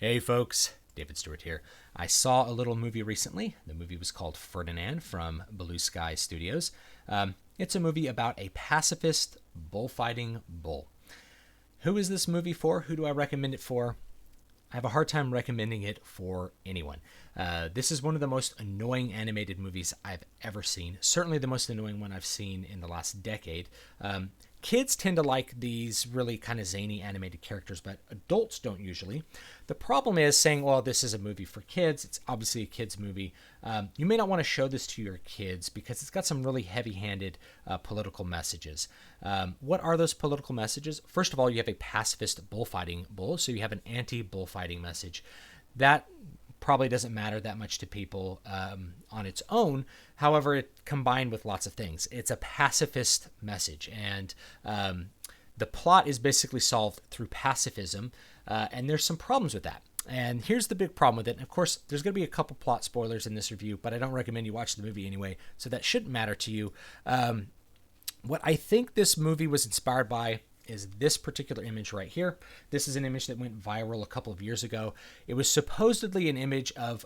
Hey folks, David Stewart here. I saw a little movie recently. The movie was called Ferdinand from Blue Sky Studios. It's a movie about a pacifist bullfighting bull. Who is this movie for? Who do I recommend it for? I have a hard time recommending it for anyone. This is one of the most annoying animated movies I've ever seen. Certainly the most annoying one I've seen in the last decade. Kids tend to like these really kind of zany animated characters, but adults don't usually. The problem is saying, well, this is a movie for kids. It's obviously a kid's movie. You may not want to show this to your kids because it's got some really heavy-handed political messages. What are those political messages? First of all, you have a pacifist bullfighting bull, so you have an anti-bullfighting message. That probably doesn't matter that much to people on its own. However, it combined with lots of things. It's a pacifist message, and the plot is basically solved through pacifism, and there's some problems with that. And here's the big problem with it. And of course, there's going to be a couple plot spoilers in this review, but I don't recommend you watch the movie anyway, so that shouldn't matter to you. What I think this movie was inspired by is this particular image right here. This is an image that went viral a couple of years ago. It was supposedly an image of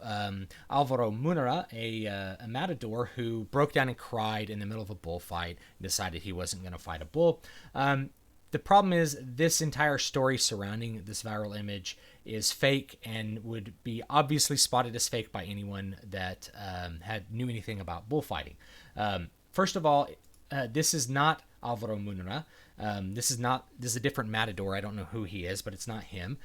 Alvaro Munera, a matador who broke down and cried in the middle of a bullfight and decided he wasn't going to fight a bull. The problem is this entire story surrounding this viral image is fake and would be obviously spotted as fake by anyone that knew anything about bullfighting. First of all, this is not Alvaro Munera. This is a different matador. I don't know who he is, but it's not him.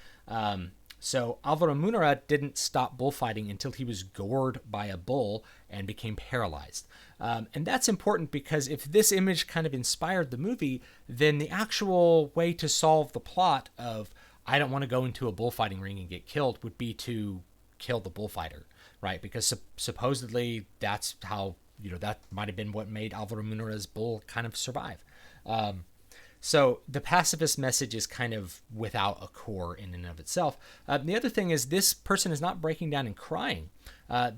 So Alvaro Munera didn't stop bullfighting until he was gored by a bull and became paralyzed. And that's important because if this image kind of inspired the movie, then the actual way to solve the plot of I don't want to go into a bullfighting ring and get killed would be to kill the bullfighter, right? Because supposedly that's how, that might have been what made Alvaro Munera's bull kind of survive. So the pacifist message is kind of without a core in and of itself. The other thing is this person is not breaking down and crying.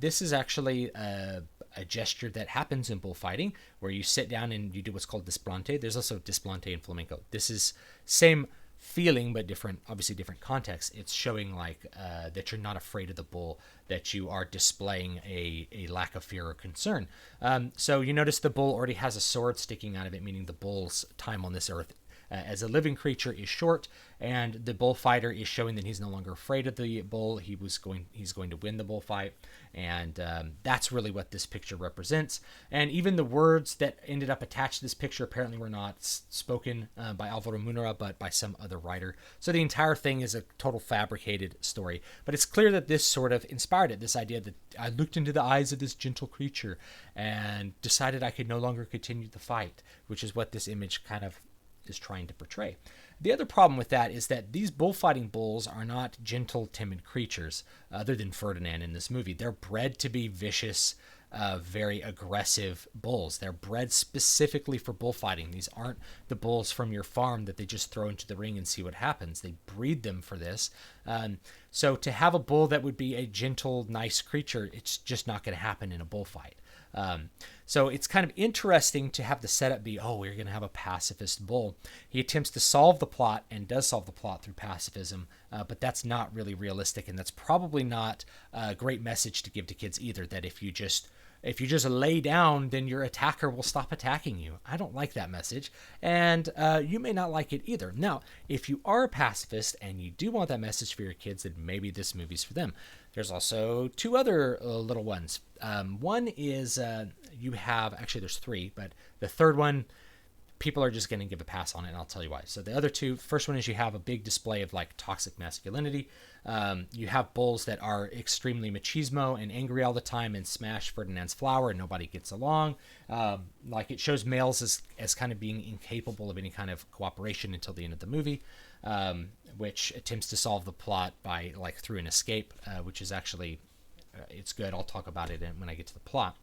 This is actually a gesture that happens in bullfighting where you sit down and you do what's called desplante. There's also desplante in flamenco. This is same feeling, but obviously different context. It's showing like that you're not afraid of the bull, that you are displaying a lack of fear or concern. So you notice the bull already has a sword sticking out of it, meaning the bull's time on this earth as a living creature is short, and the bullfighter is showing that he's no longer afraid of the bull. He's going to win the bullfight, and that's really what this picture represents. And even the words that ended up attached to this picture apparently were not spoken by Alvaro Munera, but by some other writer. So the entire thing is a total fabricated story. But it's clear that this sort of inspired it, this idea that I looked into the eyes of this gentle creature and decided I could no longer continue the fight, which is what this image kind of is trying to portray. The other problem with that is that these bullfighting bulls are not gentle, timid creatures, other than Ferdinand in this movie. They're bred to be vicious, very aggressive bulls. They're bred specifically for bullfighting. These aren't the bulls from your farm that they just throw into the ring and see what happens. They breed them for this. So to have a bull that would be a gentle, nice creature, it's just not going to happen in a bullfight. So it's kind of interesting to have the setup be, we're going to have a pacifist bull. He attempts to solve the plot and does solve the plot through pacifism, but that's not really realistic, and that's probably not a great message to give to kids either, that if you just lay down, then your attacker will stop attacking you. I don't like that message, and you may not like it either. Now, if you are a pacifist and you do want that message for your kids, then maybe this movie's for them. There's also two other little ones. One is there's three, but the third one, people are just going to give a pass on it, and I'll tell you why. So the other two, first one is you have a big display of like toxic masculinity. You have bulls that are extremely machismo and angry all the time and smash Ferdinand's flower and nobody gets along. Like it shows males as kind of being incapable of any kind of cooperation until the end of the movie, which attempts to solve the plot by like through an escape, which is actually, it's good. I'll talk about it when I get to the plot.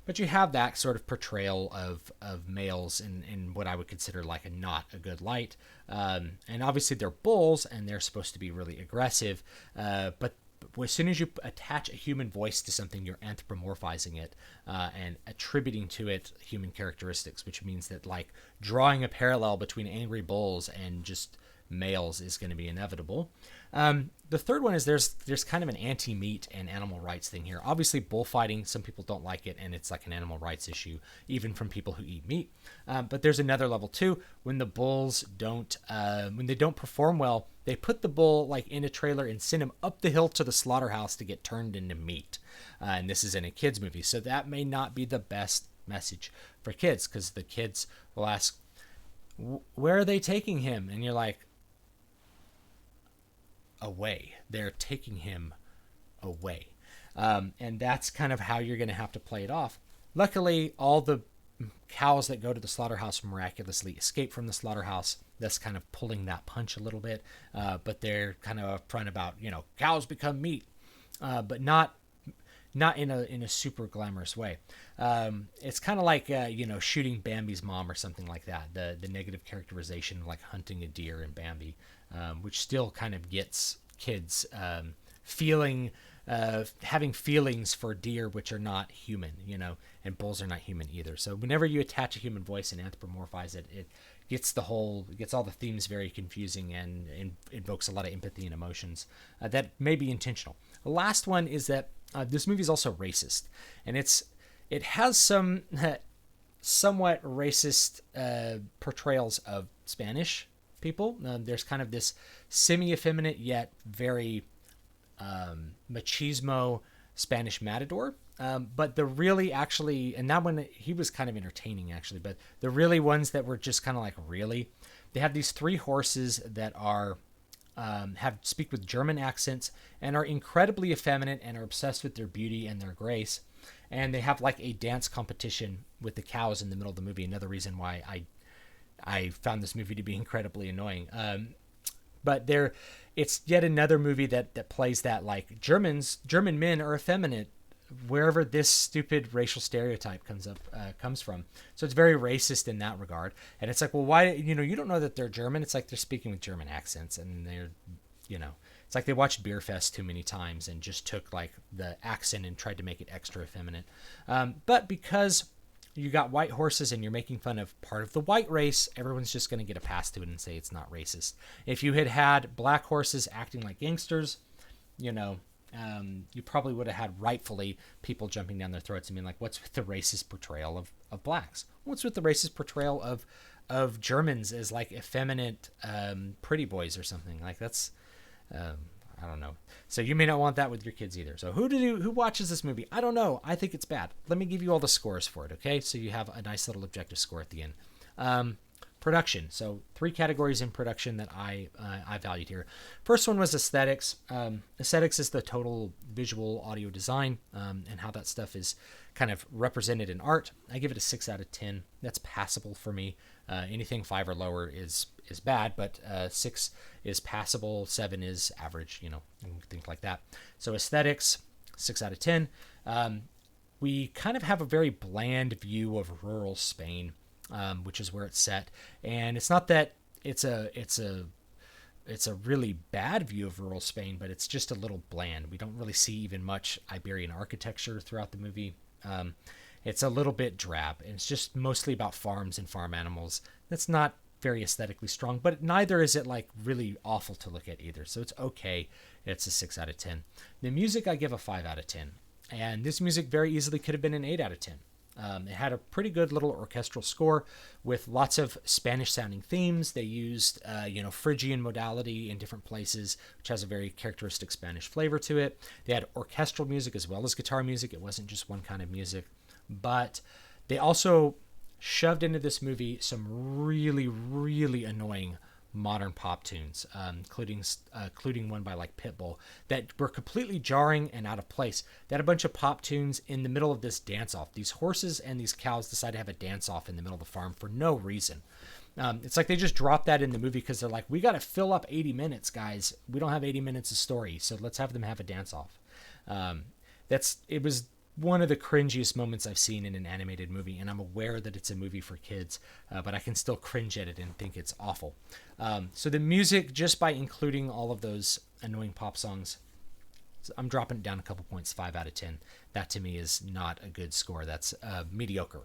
But you have that sort of portrayal of males in what I would consider like not a good light. And obviously they're bulls and they're supposed to be really aggressive. But as soon as you attach a human voice to something, you're anthropomorphizing it and attributing to it human characteristics, which means that like drawing a parallel between angry bulls and just males is going to be inevitable. The third one is there's kind of an anti-meat and animal rights thing here. Obviously, bullfighting, some people don't like it, and it's like an animal rights issue, even from people who eat meat. But there's another level too. When the bulls when they don't perform well, they put the bull like in a trailer and send him up the hill to the slaughterhouse to get turned into meat. And this is in a kids movie, so that may not be the best message for kids, because the kids will ask, "Where are they taking him?" And you're like, away. They're taking him away. And that's kind of how you're going to have to play it off. Luckily, all the cows that go to the slaughterhouse miraculously escape from the slaughterhouse. That's kind of pulling that punch a little bit. But they're kind of upfront about, cows become meat, but not in a super glamorous way. It's kind of like, shooting Bambi's mom or something like that. The negative characterization of like hunting a deer in Bambi, which still kind of gets kids having feelings for deer, which are not human, and bulls are not human either. So whenever you attach a human voice and anthropomorphize it, it gets all the themes very confusing and invokes a lot of empathy and emotions that may be intentional. The last one is that this movie is also racist, and it has some somewhat racist portrayals of Spanish people. There's kind of this semi-effeminate yet very machismo Spanish matador. But the really actually, and that one, he was kind of entertaining actually, but the really ones that were just kind of like, really, they have these 3 horses that are speak with German accents and are incredibly effeminate and are obsessed with their beauty and their grace. And they have like a dance competition with the cows in the middle of the movie. Another reason why I found this movie to be incredibly annoying. But it's yet another movie that plays that, like, German men are effeminate wherever this stupid racial stereotype comes from. So it's very racist in that regard. And it's like, well, why, you don't know that they're German. It's like they're speaking with German accents, and they're, it's like they watched Beer Fest too many times and just took like the accent and tried to make it extra effeminate. But because you got white horses and you're making fun of part of the white race, everyone's just going to get a pass to it and say it's not racist. If you had black horses acting like gangsters, you probably would have had rightfully people jumping down their throats and being like, what's with the racist portrayal of blacks? What's with the racist portrayal of Germans as like effeminate pretty boys or something? Like, that's I don't know. So you may not want that with your kids either. So who watches this movie? I don't know. I think it's bad. Let me give you all the scores for it, okay? So you have a nice little objective score at the end. Production. So 3 categories in production that I valued here. First one was aesthetics. Aesthetics is the total visual audio design and how that stuff is kind of represented in art. I give it a 6 out of 10. That's passable for me. Anything 5 or lower is bad, but 6 is passable, 7 is average, things like that. So aesthetics, 6 out of 10. We kind of have a very bland view of rural Spain, which is where it's set. And it's not that it's a really bad view of rural Spain, but it's just a little bland. We don't really see even much Iberian architecture throughout the movie. It's a little bit drab, and it's just mostly about farms and farm animals. That's not very aesthetically strong, but neither is it like really awful to look at either. So it's okay. It's a 6 out of 10. The music, I give a 5 out of 10. And this music very easily could have been an 8 out of 10. It had a pretty good little orchestral score with lots of Spanish-sounding themes. They used, Phrygian modality in different places, which has a very characteristic Spanish flavor to it. They had orchestral music as well as guitar music. It wasn't just one kind of music. But they also shoved into this movie some really, really annoying modern pop tunes, including one by like Pitbull, that were completely jarring and out of place. They had a bunch of pop tunes in the middle of this dance-off. These horses and these cows decide to have a dance-off in the middle of the farm for no reason. It's like they just dropped that in the movie because they're like, we got to fill up 80 minutes, guys. We don't have 80 minutes of story, so let's have them have a dance-off. It was one of the cringiest moments I've seen in an animated movie, and I'm aware that it's a movie for kids, but I can still cringe at it and think it's awful. So the music, just by including all of those annoying pop songs, I'm dropping it down a couple points, 5 out of 10. That to me is not a good score. That's mediocre.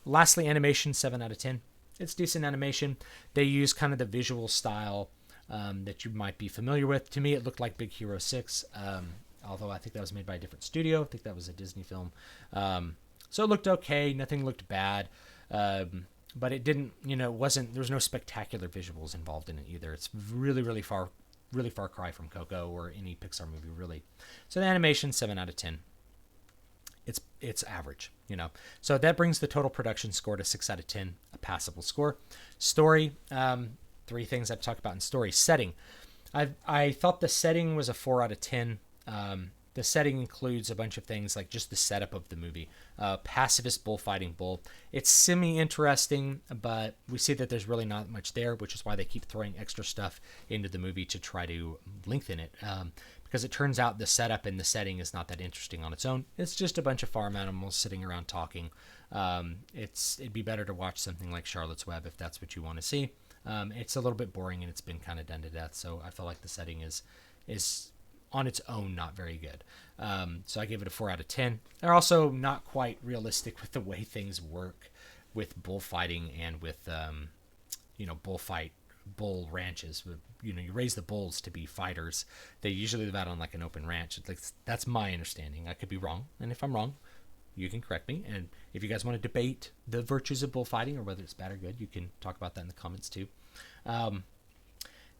Lastly, animation, 7 out of 10. It's decent animation. They use kind of the visual style that you might be familiar with. To me, it looked like Big Hero 6, although I think that was made by a different studio. I think that was a Disney film. So it looked okay. Nothing looked bad. But it didn't, there was no spectacular visuals involved in it either. It's really far cry from Coco or any Pixar movie, really. So the animation, 7 out of 10. It's average, So that brings the total production score to 6 out of 10, a passable score. Story, 3 things I've talked about in story. Setting, I thought the setting was a 4 out of 10. The setting includes a bunch of things like just the setup of the movie. Pacifist bullfighting bull. It's semi-interesting, but we see that there's really not much there, which is why they keep throwing extra stuff into the movie to try to lengthen it. Because it turns out the setup and the setting is not that interesting on its own. It's just a bunch of farm animals sitting around talking. It'd be better to watch something like Charlotte's Web if that's what you want to see. It's a little bit boring and it's been kind of done to death, so I feel like the setting is on its own not very good. So I give it a 4 out of 10. They're also not quite realistic with the way things work with bullfighting and with bull ranches. You raise the bulls to be fighters. They usually live out on like an open ranch. That's my understanding. I could be wrong, and if I'm wrong, you can correct me. And if you guys want to debate the virtues of bullfighting or whether it's bad or good, you can talk about that in the comments too.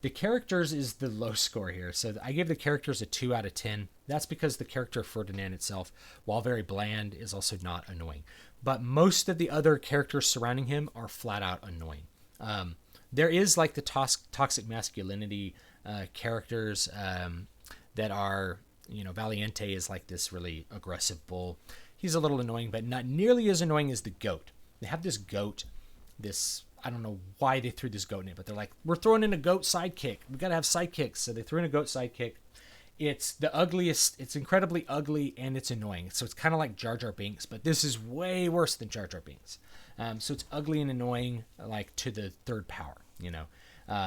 The characters is the low score here. So I give the characters a 2 out of 10. That's because the character Ferdinand itself, while very bland, is also not annoying. But most of the other characters surrounding him are flat out annoying. There is like the toxic masculinity characters that are, Valiente is like this really aggressive bull. He's a little annoying, but not nearly as annoying as the goat. They have this goat, I don't know why they threw this goat in it, but they're like, we're throwing in a goat sidekick. We got to have sidekicks. So they threw in a goat sidekick. It's the ugliest. It's incredibly ugly and it's annoying. So it's kind of like Jar Jar Binks, but this is way worse than Jar Jar Binks. So it's ugly and annoying, like to the third power,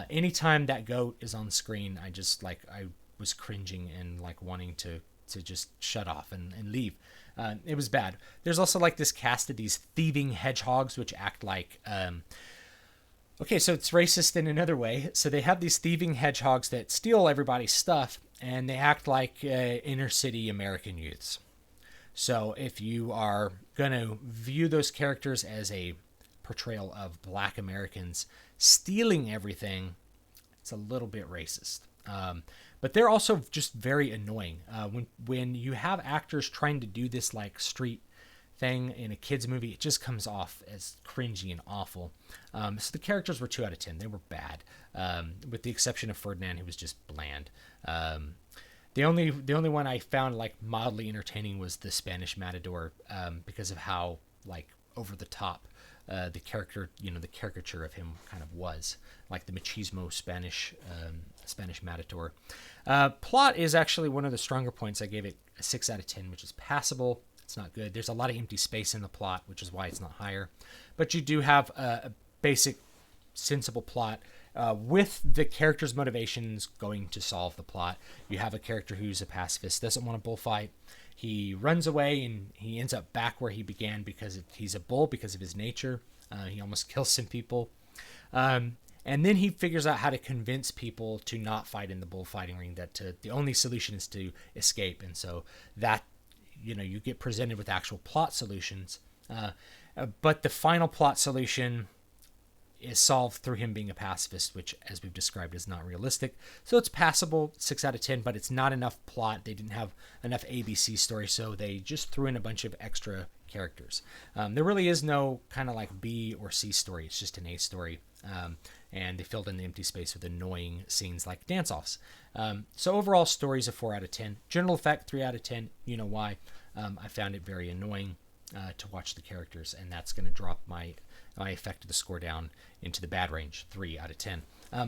Anytime that goat is on screen, I was cringing and like wanting to just shut off and leave. It was bad. There's also like this cast of these thieving hedgehogs, which act like, okay, so it's racist in another way. So they have these thieving hedgehogs that steal everybody's stuff, and they act like inner city American youths. So if you are going to view those characters as a portrayal of black Americans stealing everything, it's a little bit racist. But they're also just very annoying. When you have actors trying to do this like street thing in a kid's movie, it just comes off as cringy and awful. So the characters were 2 out of 10. They were bad, with the exception of Ferdinand, who was just bland. The only one I found like mildly entertaining was the Spanish Matador, because of how like over the top the character, the caricature of him kind of was, like the machismo Spanish Matador. Plot is actually one of the stronger points. I gave it a 6 out of 10, which is passable. It's not good. There's a lot of empty space in the plot, which is why it's not higher. But you do have a basic, sensible plot with the character's motivations going to solve the plot. You have a character who's a pacifist, doesn't want a bullfight. He runs away and he ends up back where he began because he's a bull because of his nature. He almost kills some people. And then he figures out how to convince people to not fight in the bullfighting ring, that the only solution is to escape. And so that, you get presented with actual plot solutions. But the final plot solution is solved through him being a pacifist, which, as we've described, is not realistic. So it's passable, 6 out of 10, but it's not enough plot. They didn't have enough ABC story, so they just threw in a bunch of extra characters. There really is no kind of like B or C story. It's just an A story. And they filled in the empty space with annoying scenes like dance-offs. So overall, story's a 4 out of 10. General effect, 3 out of 10. You know why. I found it very annoying to watch the characters, and that's going to drop my effect of the score down into the bad range, 3 out of 10.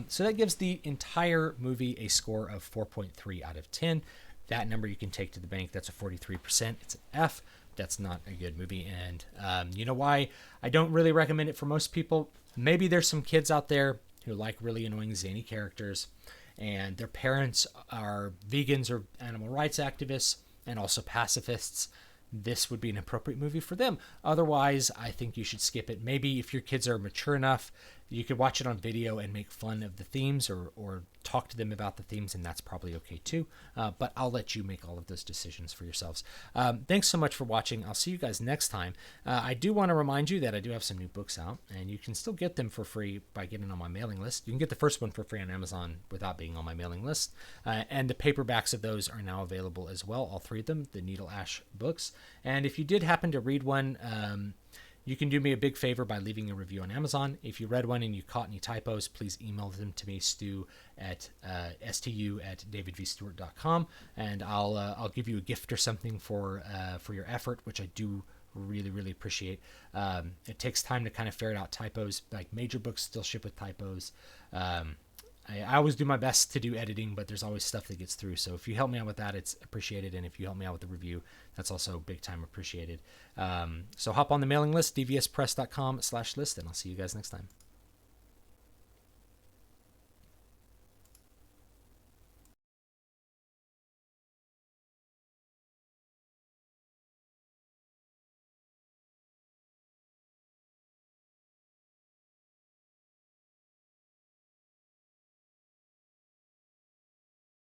So that gives the entire movie a score of 4.3 out of 10. That number you can take to the bank. That's a 43%. It's an F. That's not a good movie. And you know why I don't really recommend it for most people? Maybe there's some kids out there who like really annoying zany characters, and their parents are vegans or animal rights activists and also pacifists. this would be an appropriate movie for them. Otherwise, I think you should skip it. Maybe if your kids are mature enough, you could watch it on video and make fun of the themes or talk to them about the themes, and that's probably okay too. But I'll let you make all of those decisions for yourselves. Thanks so much for watching. I'll see you guys next time. I do want to remind you that I do have some new books out, and you can still get them for free by getting on my mailing list. You can get the first one for free on Amazon without being on my mailing list. And the paperbacks of those are now available as well, all three of them, the Needle Ash books. And if you did happen to read one, you can do me a big favor by leaving a review on Amazon. If you read one and you caught any typos, please email them to me, stu@davidvstewart.com, and I'll give you a gift or something for your effort, which I do really appreciate. It takes time to kind of ferret out typos. Like major books still ship with typos. I always do my best to do editing, but there's always stuff that gets through. So if you help me out with that, it's appreciated. And if you help me out with the review, that's also big time appreciated. So hop on the mailing list, dvspress.com/list, and I'll see you guys next time.